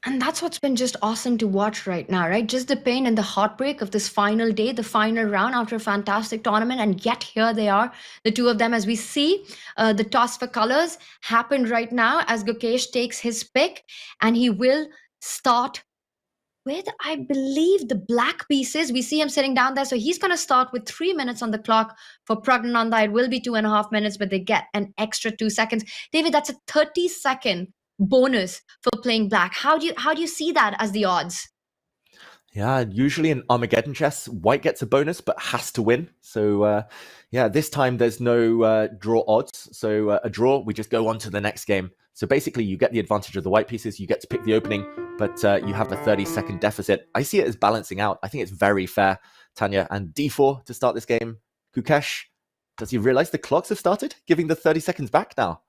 And that's what's been just awesome to watch right now, right? Just the pain and the heartbreak of this final day, the final round after a fantastic tournament. And yet here they are, the two of them, as we see the toss for colors happened right now as Gukesh takes his pick and he will start with, I believe, the black pieces. We see him sitting down there. So he's going to start with 3 minutes on the clock. For Praggnanandhaa, it will be 2.5 minutes, but they get an extra 2 seconds. David, that's a 30-second bonus for playing black. How do you see that as the odds? Yeah, usually in Armageddon chess, white gets a bonus but has to win. So yeah, this time there's no draw odds. So a draw, we just go on to the next game. So basically you get the advantage of the white pieces, you get to pick the opening, but you have the 30-second deficit. I see it as balancing out. I think it's very fair, Tanya. And d4 to start this game. Gukesh, does he realize the clocks have started? Giving the 30 seconds back now.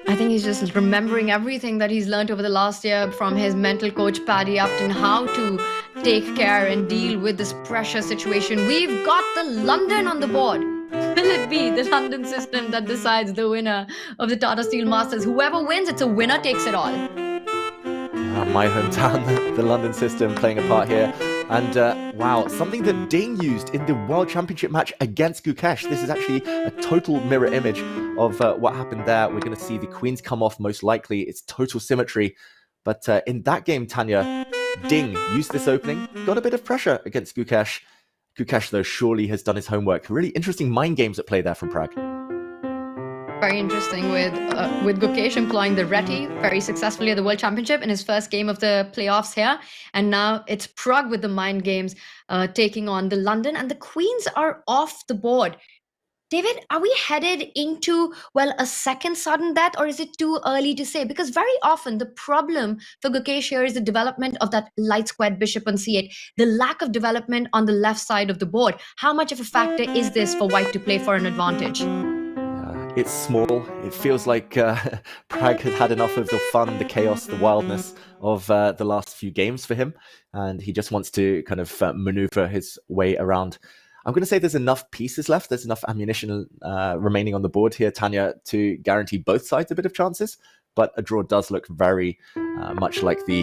I think he's just remembering everything that he's learned over the last year from his mental coach, Paddy Upton, how to take care and deal with this pressure situation. We've got the London on the board. Will it be the London system that decides the winner of the Tata Steel Masters? Whoever wins, it's a winner takes it all. My hometown, the London system playing a part here. And wow, something that Ding used in the World Championship match against Gukesh. This is actually a total mirror image of what happened there. We're going to see the queens come off most likely. It's total symmetry. But in that game, Tanya, Ding used this opening, got a bit of pressure against Gukesh. Gukesh, though, surely has done his homework. Really interesting mind games at play there from Pragg. Very interesting with Gukesh employing the Reti very successfully at the World Championship in his first game of the playoffs here. And now it's Pragg with the mind games taking on the London, and the queens are off the board. David, are we headed into, well, a second sudden death, or is it too early to say? Because very often the problem for Gukesh here is the development of that light squared bishop on c8, the lack of development on the left side of the board. How much of a factor is this for white to play for an advantage? It's small. It feels like Pragg has had enough of the fun, the chaos, the wildness of the last few games for him. And he just wants to kind of maneuver his way around. I'm going to say there's enough pieces left. There's enough ammunition remaining on the board here, Tanya, to guarantee both sides a bit of chances. But a draw does look very much like the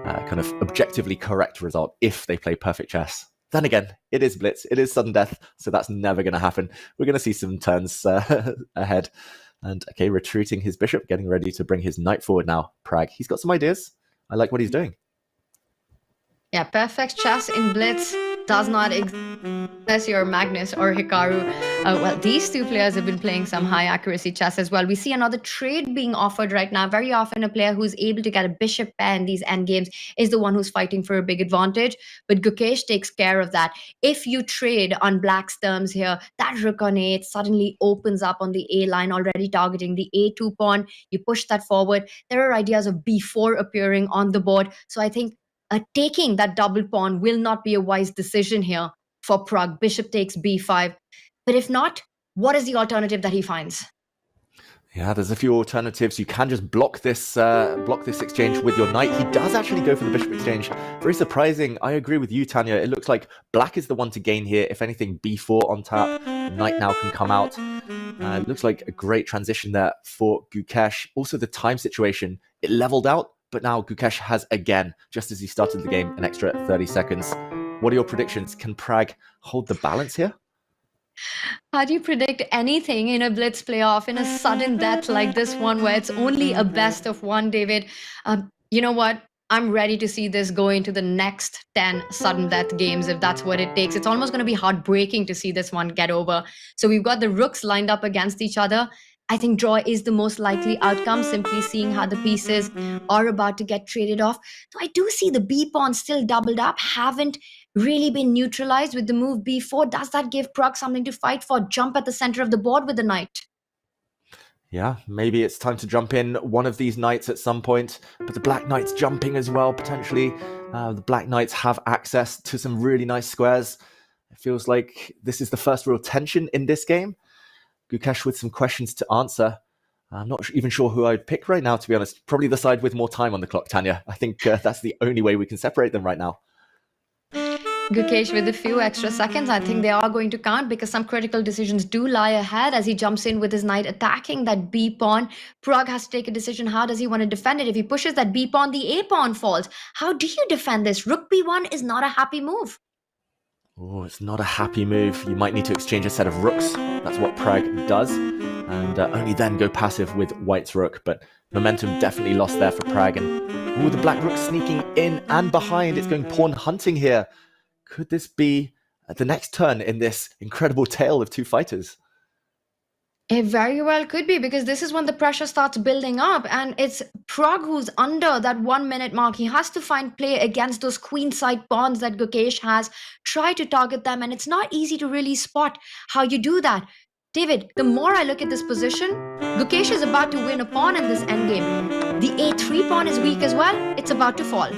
kind of objectively correct result if they play perfect chess. Then again, it is blitz, it is sudden death, so that's never going to happen. We're going to see some turns ahead. And okay, retreating his bishop, getting ready to bring his knight forward now. Pragg, he's got some ideas. I like what he's doing. Yeah, perfect chess in blitz does not exist your Magnus or Hikaru. Well, these two players have been playing some high accuracy chess as well. We see another trade being offered right now. Very often a player who's able to get a bishop pair in these endgames is the one who's fighting for a big advantage. But Gukesh takes care of that. If you trade on black's terms here, that rook on a8 suddenly opens up on the A line, already targeting the A2 pawn. You push that forward. There are ideas of B4 appearing on the board. So I think taking that double pawn will not be a wise decision here for Pragg. Bishop takes b5. But if not, what is the alternative that he finds? Yeah, there's a few alternatives. You can just block this exchange with your knight. He does actually go for the bishop exchange. Very surprising. I agree with you, Tanya. It looks like black is the one to gain here. If anything, b4 on tap. The knight now can come out. It looks like a great transition there for Gukesh. Also, the time situation, it leveled out, but now Gukesh has again, just as he started the game, an extra 30 seconds. What are your predictions? Can Pragg hold the balance here? How do you predict anything in a blitz playoff, in a sudden death like this one, where it's only a best of one, David? You know what? I'm ready to see this go into the next 10 sudden death games, if that's what it takes. It's almost going to be heartbreaking to see this one get over. So we've got the rooks lined up against each other. I think draw is the most likely outcome, simply seeing how the pieces are about to get traded off. So I do see the B pawn still doubled up, haven't really been neutralized with the move b4. Does that give Pragg something to fight for? Jump at the center of the board with the knight. Yeah, maybe it's time to jump in one of these knights at some point, but the black knight's jumping as well, potentially. The black knights have access to some really nice squares. It feels like this is the first real tension in this game. Gukesh with some questions to answer. I'm not even sure who I'd pick right now, to be honest. Probably the side with more time on the clock, Tanya. I think that's the only way we can separate them right now. Gukesh with a few extra seconds. I think they are going to count because some critical decisions do lie ahead as he jumps in with his knight attacking that B pawn. Pragg has to take a decision. How does he want to defend it? If he pushes that B pawn, the A pawn falls. How do you defend this? Rook B1 is not a happy move. Oh, it's not a happy move. You might need to exchange a set of rooks. That's what Pragg does. And only then go passive with White's rook. But momentum definitely lost there for Pragg. And the black rook sneaking in and behind. It's going pawn hunting here. Could this be the next turn in this incredible tale of two fighters? It very well could be because this is when the pressure starts building up, and it's Pragg who's under that 1 minute mark. He has to find play against those queenside pawns that Gukesh has. Try to target them, and it's not easy to really spot how you do that. David, the more I look at this position, Gukesh is about to win a pawn in this endgame. The A3 pawn is weak as well. It's about to fall.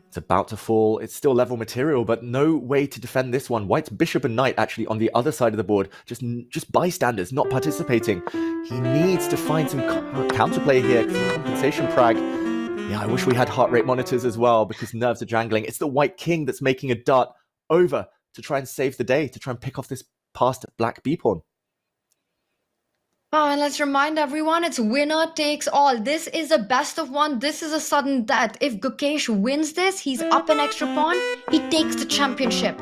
It's about to fall. It's still level material, but no way to defend this one. White's bishop and knight actually on the other side of the board, just bystanders, not participating. He needs to find some counterplay here, some compensation, Pragg. Yeah, I wish we had heart rate monitors as well because nerves are jangling. It's the white king that's making a dart over to try and save the day, to try and pick off this passed black b pawn. Oh, and let's remind everyone, it's winner takes all. This is a best of one. This is a sudden death. If Gukesh wins this, he's up an extra pawn. He takes the championship.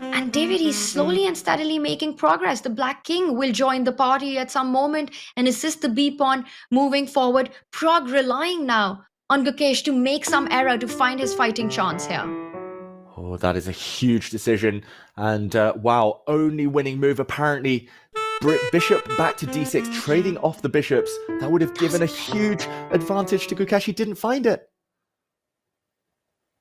And David, he's slowly and steadily making progress. The black king will join the party at some moment and assist the b pawn moving forward. Pragg relying now on Gukesh to make some error to find his fighting chance here. Oh, that is a huge decision. And wow, only winning move apparently. Bishop back to d6, trading off the bishops. That would have given a huge advantage to Gukesh. He didn't find it.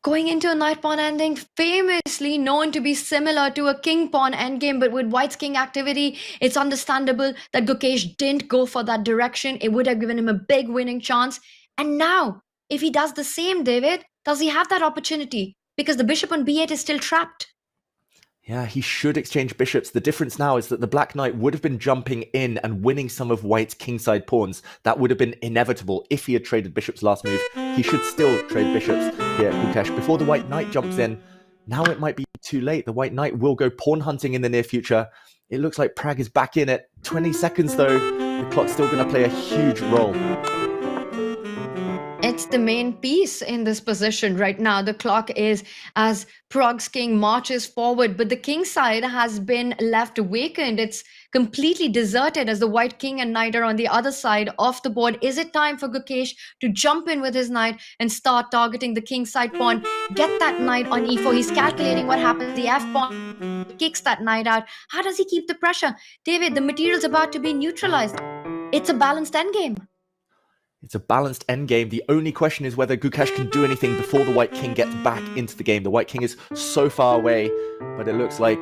Going into a knight pawn ending, famously known to be similar to a king pawn endgame, but with White's king activity, it's understandable that Gukesh didn't go for that direction. It would have given him a big winning chance. And now, if he does the same, David, does he have that opportunity? Because the bishop on b8 is still trapped. Yeah, he should exchange bishops. The difference now is that the black knight would have been jumping in and winning some of White's kingside pawns. That would have been inevitable if he had traded bishops last move. He should still trade bishops here, Gukesh, before the white knight jumps in. Now it might be too late. The white knight will go pawn hunting in the near future. It looks like Pragg is back in it. 20 seconds though. The clock's still going to play a huge role. It's the main piece in this position right now. The clock is as Pragg's king marches forward, but the king side has been left vacant. It's completely deserted as the white king and knight are on the other side of the board. Is it time for Gukesh to jump in with his knight and start targeting the king side pawn? Get that knight on e4. He's calculating what happens. The f pawn kicks that knight out. How does he keep the pressure? David, the material's about to be neutralized. It's a balanced endgame. It's a balanced endgame. The only question is whether Gukesh can do anything before the white king gets back into the game. The white king is so far away, but it looks like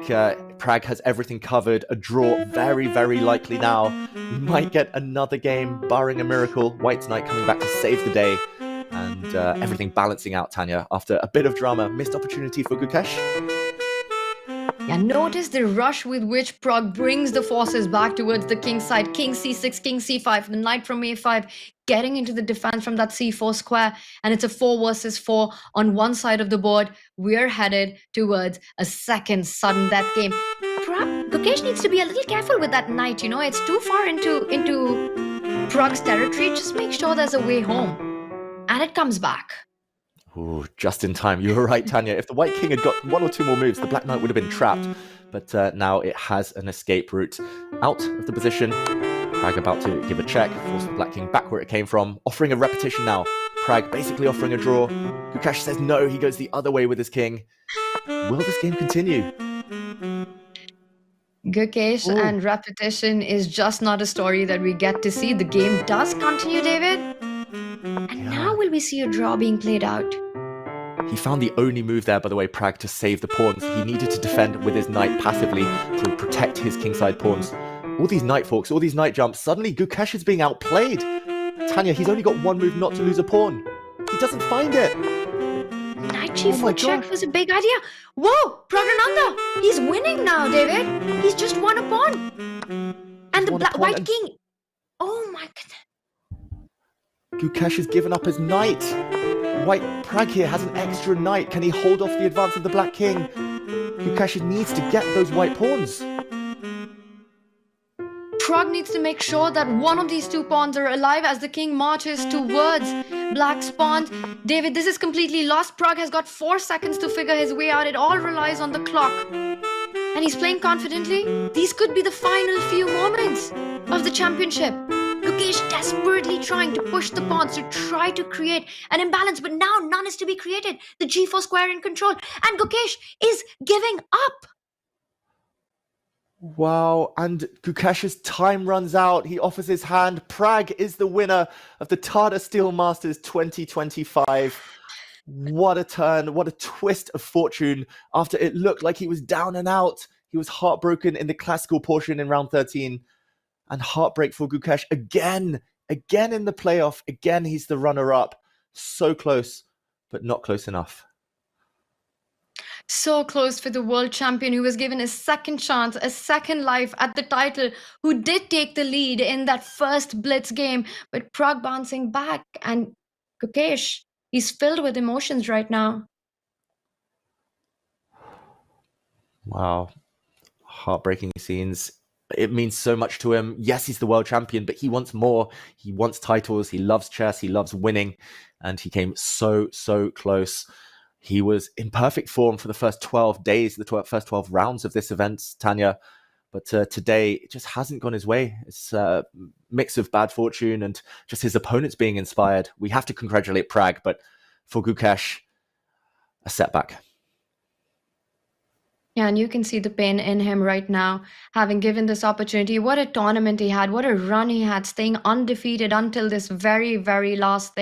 Pragg has everything covered. A draw very, very likely now. We might get another game, barring a miracle. White's knight coming back to save the day. And everything balancing out, Tanya. After a bit of drama, missed opportunity for Gukesh. Yeah, notice the rush with which Pragg brings the forces back towards the king side. King c6, king c5, the knight from a5, getting into the defense from that c4 square. And it's a 4 versus 4 on one side of the board. We're headed towards a second sudden death game. Gukesh needs to be a little careful with that knight. You know, it's too far into Pragg's territory. Just make sure there's a way home. And it comes back. Ooh, just in time. You were right, Tanya. If the white king had got one or two more moves, the black knight would have been trapped. But now it has an escape route out of the position. Pragg about to give a check, force the black king back where it came from, offering a repetition now. Pragg basically offering a draw. Gukesh says no, he goes the other way with his king. Will this game continue? Gukesh and repetition is just not a story that we get to see. The game does continue, David. And now will we see a draw being played out? He found the only move there, by the way, Pragg, to save the pawns. He needed to defend with his knight passively to protect his kingside pawns. All these knight forks, all these knight jumps, suddenly Gukesh is being outplayed. Tanya, he's only got one move not to lose a pawn. He doesn't find it. Knight g4 check was a big idea. Whoa, Praggnanandhaa, he's winning now, David. He's just won a pawn. And the white king. Oh my goodness. Gukesh has given up his knight. Pragg here has an extra knight. Can he hold off the advance of the Black King? Gukesh needs to get those white pawns. Pragg needs to make sure that one of these two pawns are alive as the king marches towards Black's pawn. David, this is completely lost. Pragg has got 4 seconds to figure his way out. It all relies on the clock. And he's playing confidently. These could be the final few moments of the championship. Gukesh desperately trying to push the pawns to try to create an imbalance, but now none is to be created. The g4 square in control, and Gukesh is giving up. Wow, and Gukesh's time runs out. He offers his hand. Pragg is the winner of the Tata Steel Masters 2025. What a turn, what a twist of fortune. After it looked like he was down and out, he was heartbroken in the classical portion in round 13. And heartbreak for Gukesh again in the playoff. Again, he's the runner-up. So close, but not close enough. So close for the world champion who was given a second chance, a second life at the title, who did take the lead in that first Blitz game, but Pragg bouncing back. And Gukesh, he's filled with emotions right now. Wow. Heartbreaking scenes. It means so much to him. Yes, he's the world champion, but he wants more. He wants titles. He loves chess. He loves winning. And he came so close. He was in perfect form for the first 12 days, the first 12 rounds of this event, Tanya. But today, it just hasn't gone his way. It's a mix of bad fortune and just his opponents being inspired. We have to congratulate Pragg, but for Gukesh, a setback. Yeah, and you can see the pain in him right now, having given this opportunity. What a tournament he had, what a run he had, staying undefeated until this very last day.